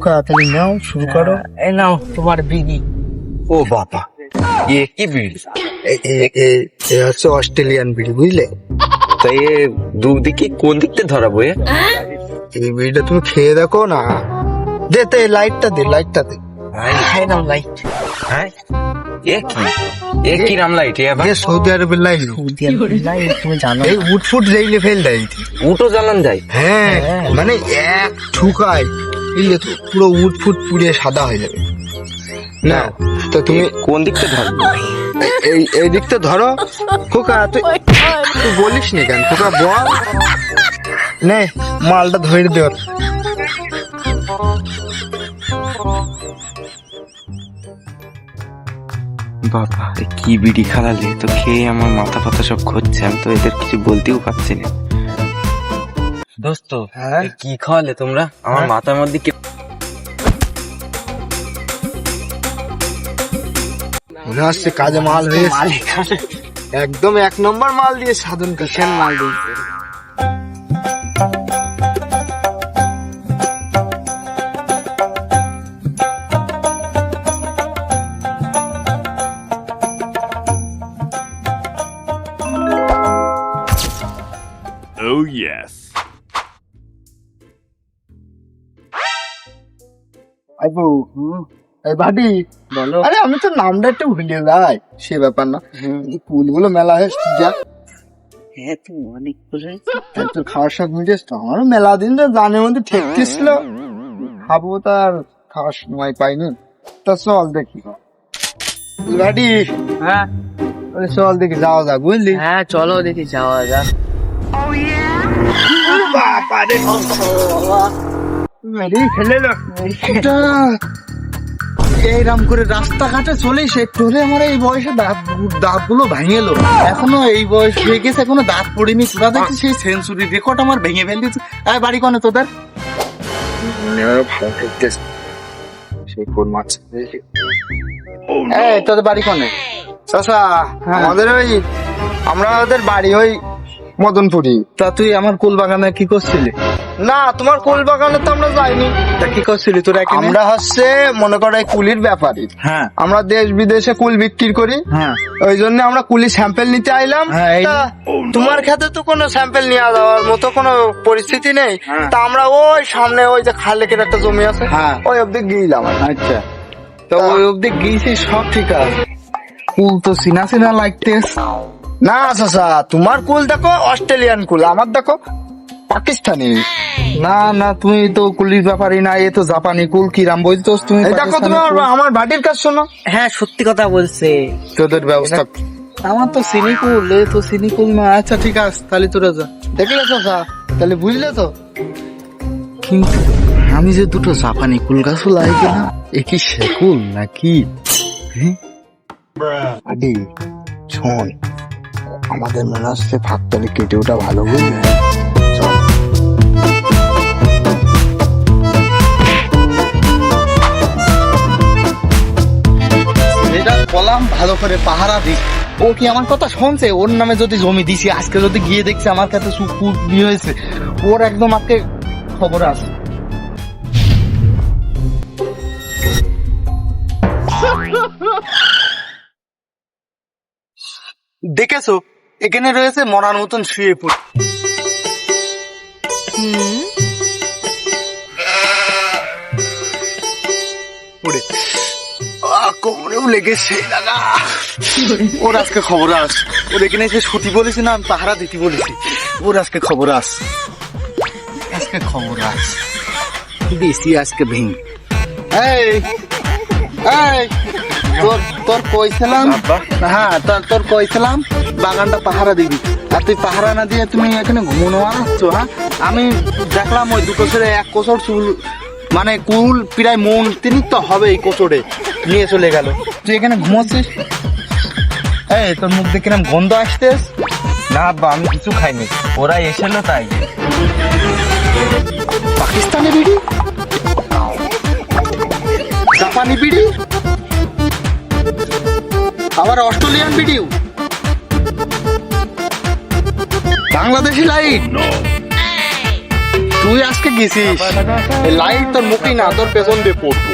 তাড়াতাড়ি নাও, শুরু করো। এই নাও তোমার বিড়ি। ও বাবা, এ কি বিড়ি? এ হচ্ছে অস্ট্রেলিয়ান বিড়ি, বুঝলে? তাই এ দুদিকে কোন দিকতে ধরাবো? এই বিড়িটা তুমি খেয়ে দেখো না। দে তো, এই লাইটটা দে, লাইটটা দে। এই নাও লাইট। হ্যাঁ, এ কি নাম লাইট? এ সৌদি আরবের লাইট। লাইট তুমি জানো? এই উটফুট রেইলে ফেল দেয়। উটো জ্বালান যায়? হ্যাঁ, মানে এক ঠুকায় বুঝলে তো পুরো উটফুট পুড়িয়ে সাদা হয়ে যাবে। না তো তুমি কোন দিকতে ধরবো? এই দিকটা ধরো। খোকা তুই বলিস নি কেন? খোকা বল, নে মালটা ধরে দেওয়ার। বাবা, কি বিড়ি খালালে তো, খেয়ে আমার মাথা ফাতা সব ঘুরছে। আমি তো এদের কিছু বলতেও পারছি না। দোস্ত, হ্যাঁ? কি খাওয়ালে তোমরা? আমার মাথার মধ্যে কি মনে হচ্ছে কাজে মাল হয়েছে। একদম 1 নম্বর মাল দিয়ে সাধন কাছেন মাল দিয়েছে। Oh, yes. আইবো, এই ভাটি বলো। আরে আমি তো নামটা একটু ভুলে যাই, সে ব্যাপার না। এই ফুলগুলো মেলা হয়েছে যা। হ্যাঁ, তুমি অনেক বলে। তাই তোর খাওয়ার শখ মিটেছ তো? আমারও মেলা দিন তো জানের মধ্যে ঠেকতেছিল, খাবো তার খাওয়ার সময় পাইনি। তা চল দেখি ভাটি, হ্যাঁ চল দেখি যাওয়া যাক, বুঝলি? হ্যাঁ, চলো দেখি যাওয়া যাক। বাবারে মেরে ফেলেলো। এইরাম করে রাস্তাঘাটে চলিস, একটু হলে আমার এই বয়সে দাঁত গুলো ভেঙেলো। এখনো এই বয়স হয়ে গেছে, এখনো দাঁত পড়িনি। তোরা দেখছি সেই সেঞ্চুরি রেকর্ড আমার ভেঙে ফেলতেছে। বাড়ি কনে তোদের? ভালো ঠেকতেছে সেই কোন মাছ। তোদের বাড়ি কনে? চাচা, আমাদের ওই আমরা ওদের বাড়ি ওই মদনপুরি। তা তুই আমার কুল বাগানে কি করছিলি? না, তোমার কুল বাগানে তো আমরা যাইনি। তা কি করছিলি তোরা? আমরা হচ্ছে মনে করো এই কুলির ব্যাপারী। হ্যাঁ, আমরা দেশ বিদেশে কুল বিক্রি করি। হ্যাঁ, ওই জন্য আমরা কুলি স্যাম্পেল নিতে আইলাম। তা তোমার ক্ষেত্রে তো কোনো স্যাম্পেল নিয়ে যাওয়ার মতো কোনো পরিস্থিতি নেই। তা আমরা ওই সামনে ওই যে খালেকের একটা জমি আছে, ওই অব্দি গিয়েলাম। আচ্ছা, তো ওই অব্দি গিয়েছি, সব ঠিক আছে। কুল তো চিনা চিনা লাগতেস। না চাচা, তোমার কুল দেখো অস্ট্রেলিয়ান কুল, আমার দেখো পাকিস্তানি। না না, তুমি তো কুলির ব্যাপারই না, এ তো জাপানি কুল। কিরাম বলতোস তুমি? দেখো তুমি আমার ভাটির কাজ শোনো। হ্যাঁ, সত্যি কথা বলছে। তোদের ব্যবস্থা আমার তো চিনি কুল, এ তো চিনি কুল না। আচ্ছা ঠিক আছে, তাহলে তোরা যা। দেখলে চাচা, তাহলে বুঝলে তো। কিন্তু আমি যে দুটো জাপানি কুল গাছ লাই গেলাম, এ কি সেকুল নাকি? আদি শোন, আমাদের মনে হচ্ছে ফাঁকতালি কেটে ওটা ভালো, বুঝলি? এটা বললাম ভালো করে পাহারা দিস। ও কি আমার কথা শুনছে? ওর নামে যদি জমি দিছি, আজকে যদি গিয়ে দেখছি আমার কাছে সুকুর বিয়ে হয়েছে, ওর একদম আজকে খবর আছে। দেখেছো, এখানে রয়েছে মরার মতন শুয়ে পড়ে। কোমরেও লেগেছে দাদা। ওর আজকে খবর আস। ওর এখানে এসে ছুটি বলেছি না, আমি পাহারা দিতে বলেছি। ওর আজকে খবর আস, আজকে খবর আস বেশি আজকে ভেঙ। এই এই তোর কইছিলাম, হ্যাঁ তোর কইছিলাম বাগানটা পাহারা দিবি, আর তুই পাহারা না দিয়ে তুমি এখানে ঘুমোনো আসছো। হ্যাঁ, আমি দেখলাম ওই দুটো ছেলে এক কোচর চুল, মানে কুল প্রায় মন 3 তো হবে এই কোচরে নিয়ে চলে গেল। তুই এখানে ঘুমোচ্ছিস? এই তোর মুখ দেখে কিরম গন্ধ আসতেস? না আব্বা, আমি কিছু খাইনি, ওরা এসেলো তাই। পাকিস্তানি বিড়ি, জাপানি বিড়ি, আবার অস্ট্রেলিয়ান বিড়িও, বাংলাদেশি লাইট। তুই আজকে গেছিস লাইট তোর মুখেই না তোর পেছন দিয়ে পড়বো